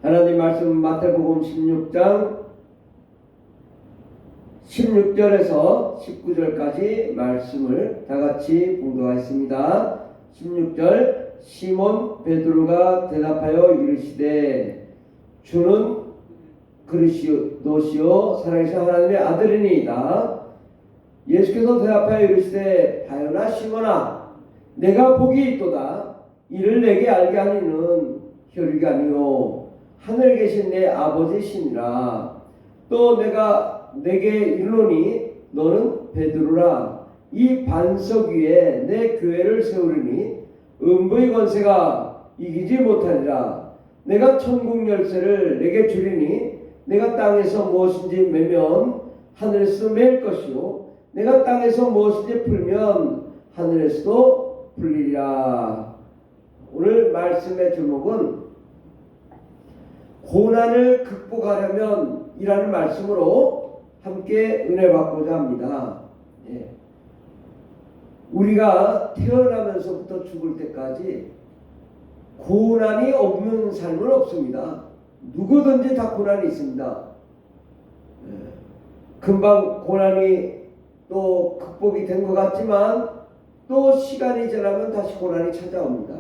하나님 말씀 마태복음 16장 16절에서 19절까지 말씀을 다같이 봉독하겠습니다. 16절 시몬 베드로가 대답하여 이르시되 주는 그리스도시요 살아계신 하나님의 아들이니이다. 예수께서 대답하여 이르시되 바요나 시몬아 내가 복이 있도다. 이를 내게 알게 하니는 혈육이 아니요 하늘에 계신 내 아버지시니라. 또 내가 내게 이르노니 너는 베드로라. 이 반석 위에 내 교회를 세우리니 음부의 권세가 이기지 못하리라. 내가 천국 열쇠를 내게 주리니 내가 땅에서 무엇인지 매면 하늘에서도 매일 것이요 내가 땅에서 무엇인지 풀면 하늘에서도 풀리리라. 오늘 말씀의 제목은 고난을 극복하려면 이라는 말씀으로 함께 은혜 받고자 합니다. 우리가 태어나면서부터 죽을 때까지 고난이 없는 삶은 없습니다. 누구든지 다 고난이 있습니다. 금방 고난이 또 극복이 된 것 같지만 또 시간이 지나면 다시 고난이 찾아옵니다.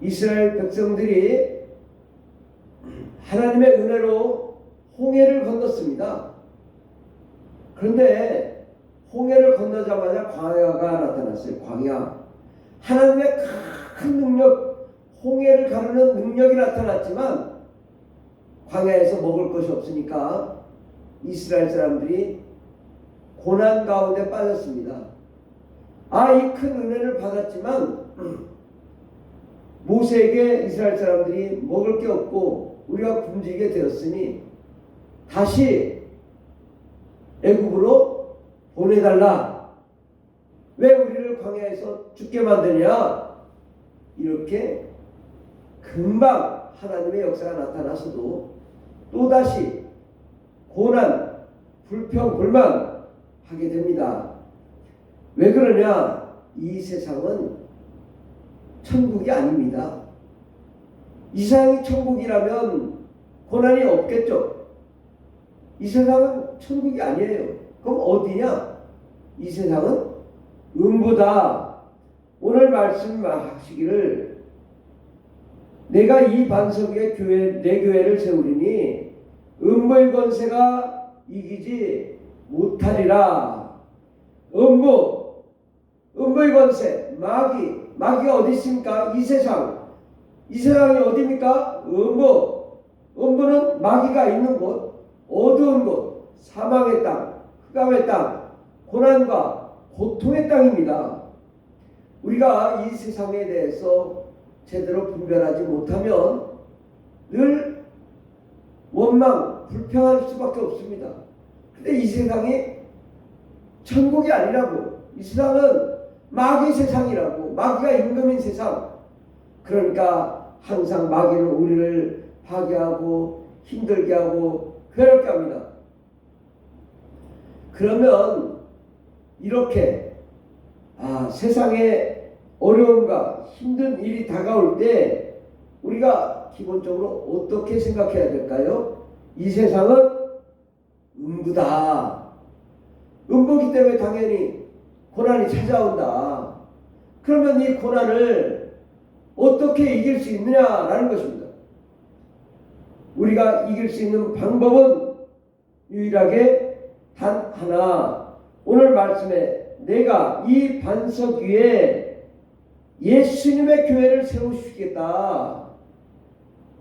이스라엘 백성들이 하나님의 은혜로 홍해를 건넜습니다. 그런데 홍해를 건너자마자 광야가 나타났어요. 광야. 하나님의 큰 능력, 홍해를 가르는 능력이 나타났지만 광야에서 먹을 것이 없으니까 이스라엘 사람들이 고난 가운데 빠졌습니다. 이 큰 은혜를 받았지만 모세에게 이스라엘 사람들이 먹을 게 없고 우리가 굶주리게 되었으니 다시 애굽으로 보내달라. 왜 우리를 광야에서 죽게 만드냐? 이렇게 금방 하나님의 역사가 나타나서도 또다시 고난, 불평, 불만 하게 됩니다. 왜 그러냐? 이 세상은 천국이 아닙니다. 이 세상이 천국이라면 고난이 없겠죠. 이 세상은 천국이 아니에요. 그럼 어디냐? 이 세상은 음부다. 오늘 말씀하시기를 내가 이 반석 위에 내 교회를 세우리니 음부의 권세가 이기지 못하리라. 음부의 권세, 마귀가 어디 있습니까? 이 세상이 어디입니까? 음부는 마귀가 있는 곳, 어두운 곳, 사망의 땅, 흑암의 땅, 고난과 고통의 땅입니다. 우리가 이 세상에 대해서 제대로 분별하지 못하면 늘 원망, 불평할 수밖에 없습니다. 근데 이 세상이 천국이 아니라고, 이 세상은 마귀 세상이라고, 마귀가 임금인 세상. 그러니까 항상 마귀는 우리를 파괴하고 힘들게 하고 괴롭게 합니다. 그러면 이렇게 세상에 어려움과 힘든 일이 다가올 때 우리가 기본적으로 어떻게 생각해야 될까요? 이 세상은 음부다. 음부기 때문에 당연히 고난이 찾아온다. 그러면 이 고난을 어떻게 이길 수 있느냐라는 것입니다. 우리가 이길 수 있는 방법은 유일하게 단 하나. 오늘 말씀에 내가 이 반석 위에 예수님의 교회를 세우시겠다.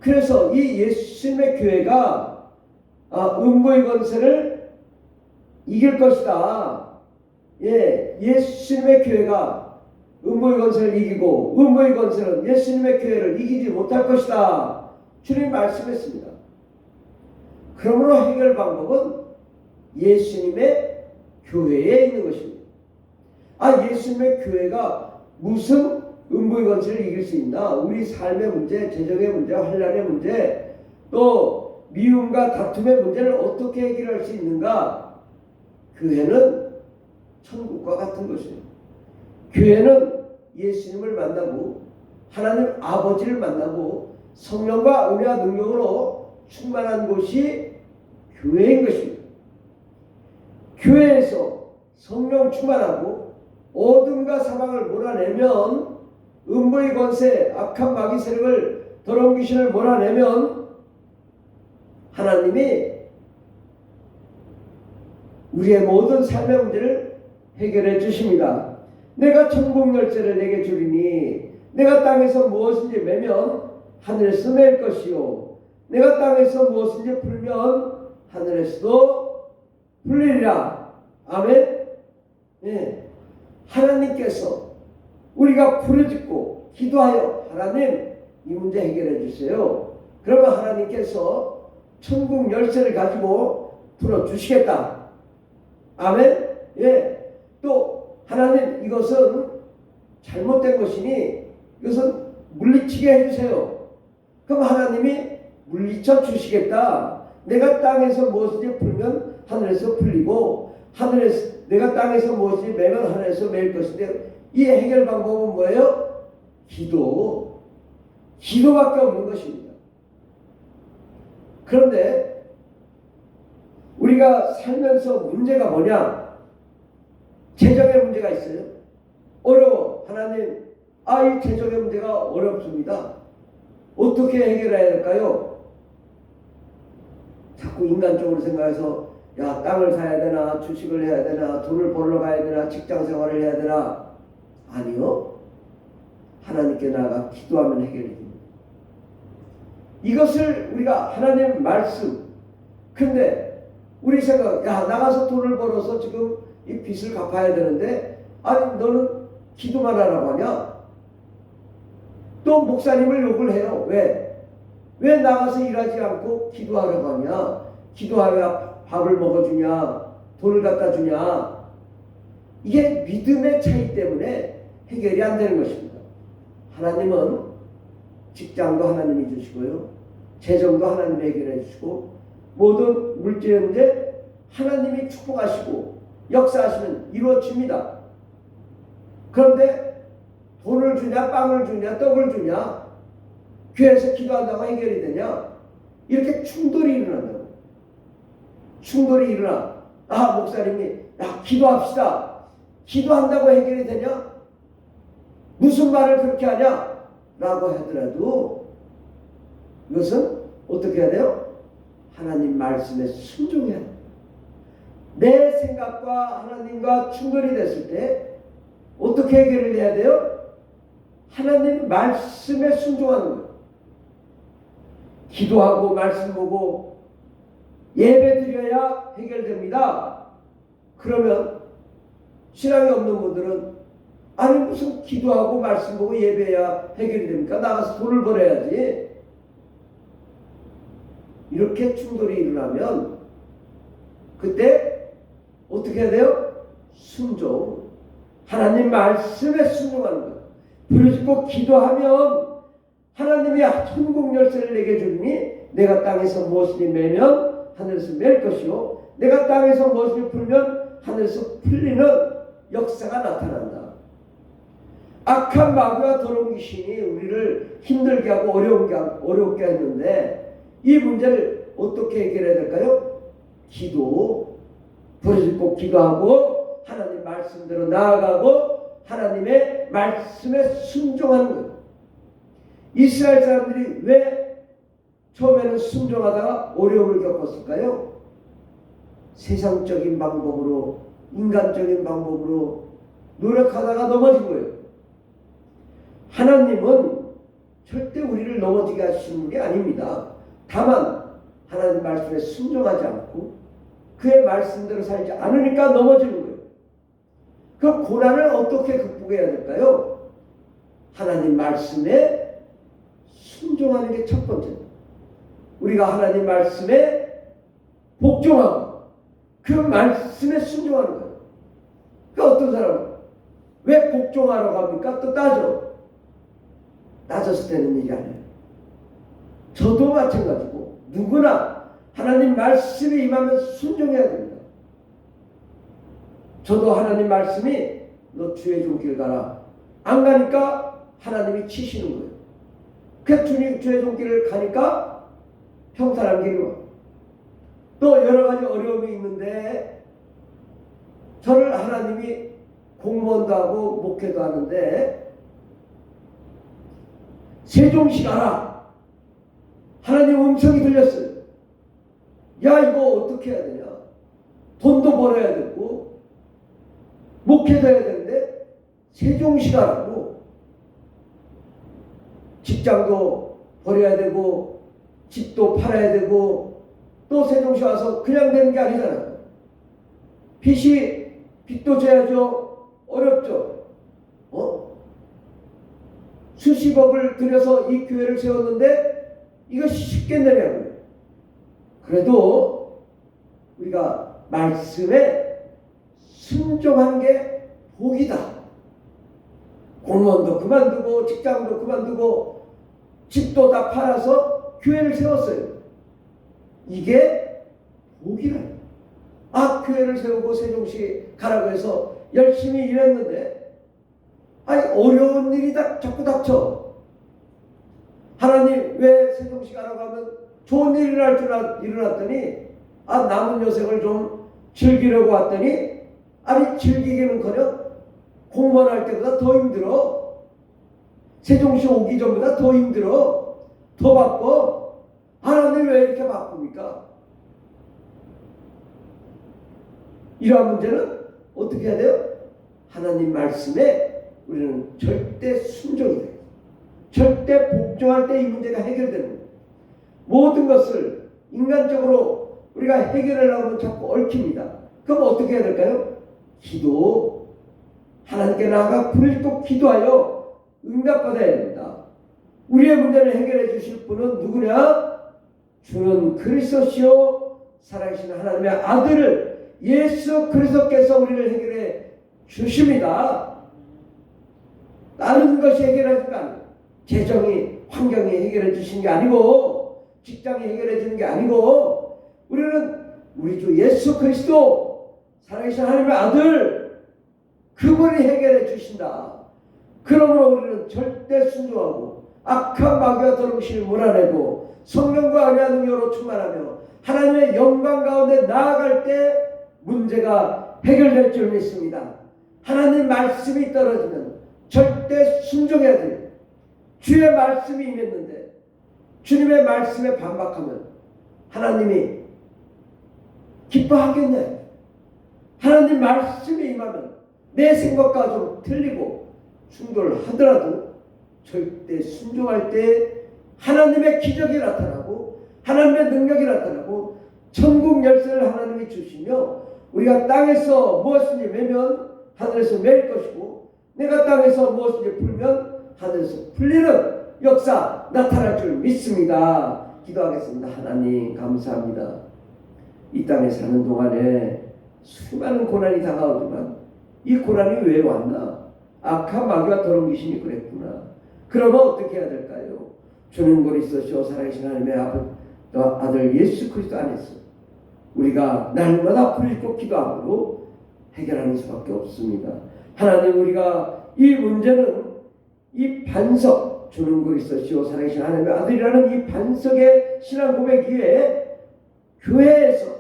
그래서 이 예수님의 교회가 음부의 권세를 이길 것이다. 예수님의 교회가 음부의 권세를 이기고 음부의 권세는 예수님의 교회를 이기지 못할 것이다. 주님 말씀했습니다. 그러므로 해결 방법은 예수님의 교회에 있는 것입니다. 예수님의 교회가 무슨 음부의 권세를 이길 수 있나? 우리 삶의 문제, 재정의 문제, 환난의 문제, 또 미움과 다툼의 문제를 어떻게 해결할 수 있는가? 교회는 천국과 같은 것이에요. 교회는 예수님을 만나고 하나님 아버지를 만나고 성령과 은혜와 능력으로 충만한 곳이 교회인 것입니다. 교회에서 성령 충만하고 어둠과 사방을 몰아내면, 음부의 권세, 악한 마귀 세력을, 더러운 귀신을 몰아내면 하나님이 우리의 모든 삶의 문제를 해결해 주십니다. 내가 천국 열쇠를 내게 주리니 내가 땅에서 무엇인지 매면 하늘에서 맬 것이요 내가 땅에서 무엇인지 풀면 하늘에서도 풀리리라. 아멘. 예. 하나님께서 우리가 부르짖고 기도하여 하나님 이 문제 해결해 주세요. 그러면 하나님께서 천국 열쇠를 가지고 풀어주시겠다. 아멘. 예. 또 하나님 이것은 잘못된 것이니 이것은 물리치게 해주세요. 그럼 하나님이 물리쳐 주시겠다. 내가 땅에서 무엇인지 풀면 하늘에서 풀리고 하늘에서 내가 땅에서 무엇인지 매면 하늘에서 매일 것인데, 이 해결 방법은 뭐예요? 기도밖에 없는 것입니다. 그런데 우리가 살면서 문제가 뭐냐? 재정의 문제가 있어요. 어려워. 하나님, 이 재정의 문제가 어렵습니다. 어떻게 해결해야 될까요? 자꾸 인간적으로 생각해서 땅을 사야 되나, 주식을 해야 되나, 돈을 벌러 가야 되나, 직장 생활을 해야 되나. 아니요. 하나님께 나아가 기도하면 해결이 됩니다. 이것을 우리가 하나님 말씀, 근데 우리 생각, 나가서 돈을 벌어서 지금 이 빚을 갚아야 되는데, 아니 너는 기도만 하라고 하냐? 또 목사님을 욕을 해요. 왜 나가서 일하지 않고 기도하라고 하냐? 기도하여 밥을 먹어주냐? 돈을 갖다 주냐? 이게 믿음의 차이 때문에 해결이 안 되는 것입니다. 하나님은 직장도 하나님이 주시고요, 재정도 하나님이 해결해 주시고, 모든 물질의 문제 하나님이 축복하시고 역사하시면 이루어집니다. 그런데 돈을 주냐, 빵을 주냐, 떡을 주냐, 교회에서 기도한다고 해결이 되냐? 이렇게 충돌이 일어난다고. 충돌이 일어나. 목사님이 기도합시다. 기도한다고 해결이 되냐? 무슨 말을 그렇게 하냐? 라고 하더라도 이것은 어떻게 해야 돼요? 하나님 말씀에 순종해야 돼요. 내 생각과 하나님과 충돌이 됐을 때 어떻게 해결을 해야 돼요? 하나님 말씀에 순종하는 거예요. 기도하고 말씀 보고 예배 드려야 해결됩니다. 그러면 신앙이 없는 분들은 아니 무슨 기도하고 말씀 보고 예배해야 해결이 됩니까? 나가서 돈을 벌어야지. 이렇게 충돌이 일어나면 그때 어떻게 해야 돼요? 순종. 하나님 말씀에 순종하는 거예요. 부르짖고 기도하면 하나님이 천국 열쇠를 내게 주니 내가 땅에서 무엇이니 매면 하늘에서 맬 것이요 내가 땅에서 무엇이니 풀면 하늘에서 풀리는 역사가 나타난다. 악한 마귀와 더러운 귀신이 우리를 힘들게 하고 어렵게 했는데 이 문제를 어떻게 해결해야 될까요? 기도, 부르짖고 기도하고 하나님 말씀대로 나아가고 하나님의 말씀에 순종하는 거예요. 이스라엘 사람들이 왜 처음에는 순종하다가 어려움을 겪었을까요? 세상적인 방법으로, 인간적인 방법으로 노력하다가 넘어진 거예요. 하나님은 절대 우리를 넘어지게 하시는 게 아닙니다. 다만 하나님 말씀에 순종하지 않고 그의 말씀대로 살지 않으니까 넘어지는 거예요. 그 고난을 어떻게 극복해야 될까요? 하나님 말씀에 순종하는 게 첫 번째입니다. 우리가 하나님 말씀에 복종하고 그 말씀에 순종하는 거예요. 그러니까 어떤 사람은 왜 복종하러 갑니까? 또 따졌을 때는 일이 아니에요. 저도 마찬가지고 누구나 하나님 말씀에 임하면 순종해야 됩니다. 저도 하나님 말씀이 너 주의 손길 가라. 안 가니까 하나님이 치시는 거예요. 그 주의 손길을 가니까 평탄한 길이 와. 또 여러 가지 어려움이 있는데 저를 하나님이 공무원도 하고 목회도 하는데 세종시 가라. 하나님 음성이 들렸어요. 야, 이거 어떻게 해야 되냐. 돈도 벌어야 되고 목회도 해야 되는데 세종시 가라고. 직장도 버려야 되고 집도 팔아야 되고 또 세종시 와서 그냥 되는 게 아니잖아요. 빚도 져야죠. 어렵죠. 수십억을 들여서 이 교회를 세웠는데 이것이 쉽겠느냐고요. 그래도 우리가 말씀에 순종하는 게 복이다. 공무원도 그만두고 직장도 그만두고 집도 다 팔아서 교회를 세웠어요. 이게 복이라요. 교회를 세우고 세종시 가라고 해서 열심히 일했는데 어려운 일이 자꾸 닥쳐. 하나님 왜 세종시 가라고 하면 좋은 일이 일어났더니 남은 여생을 좀 즐기려고 왔더니 즐기기는커녕 공무원 할 때보다 더 힘들어. 세종시 오기 전보다 더 힘들어. 더 바빠. 하나님 왜 이렇게 바쁩니까? 이러한 문제는 어떻게 해야 돼요? 하나님 말씀에 우리는 절대 순종이 돼요. 절대 복종할 때 이 문제가 해결되는 거예요. 모든 것을 인간적으로 우리가 해결하려고 하면 자꾸 얽힙니다. 그럼 어떻게 해야 될까요? 기도. 하나님께 나아가 불을 꼭 기도하여 응답받아야 됩니다. 우리의 문제를 해결해 주실 분은 누구냐? 주는 그리스도시요 살아계신 하나님의 아들을 예수 그리스도께서 우리를 해결해 주십니다. 다른 것이 해결해 줄 거 아니에요. 재정이, 환경이 해결해 주신 게 아니고 직장이 해결해 주는 게 아니고 우리는 우리 주 예수 그리스도 살아계신 하나님의 아들 그분이 해결해 주신다. 그러므로 우리는 절대 순종하고 악한 마귀와 더러우심을 몰아내고 성령과 은혜와 능력으로 충만하며 하나님의 영광 가운데 나아갈 때 문제가 해결될 줄 믿습니다. 하나님 말씀이 떨어지면 절대 순종해야 돼요. 주의 말씀이 임했는데 주님의 말씀에 반박하면 하나님이 기뻐하겠냐? 하나님 말씀이 임하면 내 생각과 좀 틀리고 충돌을 하더라도 절대 순종할 때 하나님의 기적이 나타나고 하나님의 능력이 나타나고 천국 열쇠를 하나님이 주시며 우리가 땅에서 무엇인지 매면 하늘에서 매일 것이고 내가 땅에서 무엇인지 풀면 하늘에서 풀리는 역사 나타날 줄 믿습니다. 기도하겠습니다. 하나님 감사합니다. 이 땅에 사는 동안에 수많은 고난이 다가오지만 이 고난이 왜 왔나? 악한 마귀와 더러운 귀신이 그랬구나. 그러면 어떻게 해야 될까요? 주는 그리스도시요 살아계신 하나님의 아들 예수 그리스도 안에서 우리가 날마다 부르짖고 기도함으로 해결하는 수밖에 없습니다. 하나님 우리가 이 문제는 이 반석 주는 그리스도시요 살아계신 하나님의 아들이라는 이 반석의 신앙 고백 위에 교회에서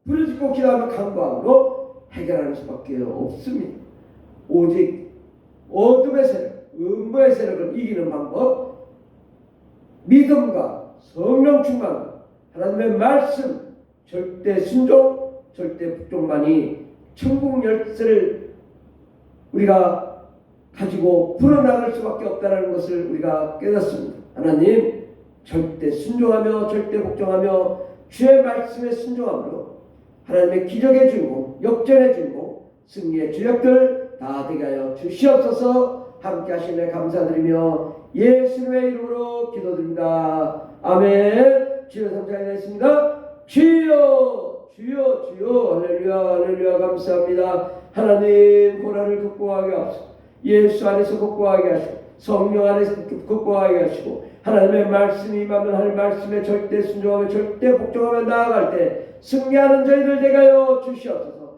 부르짖고 기도하며 간구함으로 해결하는 수밖에 없습니다. 오직 어둠의 세력, 음부의 세력을 이기는 방법, 믿음과 성령 충만과 하나님의 말씀, 절대 순종, 절대 복종만이 천국 열쇠를 우리가 가지고 풀어나갈 수밖에 없다는 것을 우리가 깨닫습니다. 하나님 절대 순종하며 절대 복종하며 주의 말씀에 순종함으로 하나님의 기적의 주인공, 역전의 주인공, 승리의 주역들 다 되게 하여 주시옵소서. 함께 하시네 감사드리며 예수님의 이름으로 기도드립니다. 아멘. 주여 삼창이 됐습니다. 주여 주여 주여 할렐루야 할렐루야 감사합니다. 하나님 고난을 극복하게 하시고 예수 안에서 극복하게 하시고 성령 안에서 극복하게 하시고 하나님의 말씀이 임하면 하나님의 말씀에 절대 순종하며 절대 복종하며 나아갈 때 승리하는 저희들 되게 하여 주시옵소서.